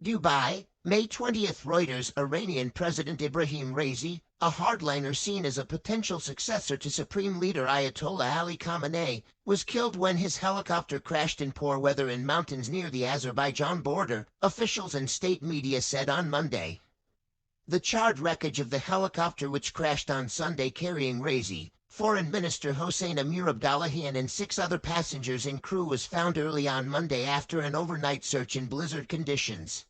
Dubai, May 20th. Reuters. Iranian President Ebrahim Raisi, a hardliner seen as a potential successor to Supreme Leader Ayatollah Ali Khamenei, was killed when his helicopter crashed in poor weather in mountains near the Azerbaijan border, officials and state media said on Monday. The charred wreckage of the helicopter which crashed on Sunday carrying Raisi, Foreign Minister Hossein Amirabdollahian and 6 other passengers and crew was found early on Monday after an overnight search in blizzard conditions.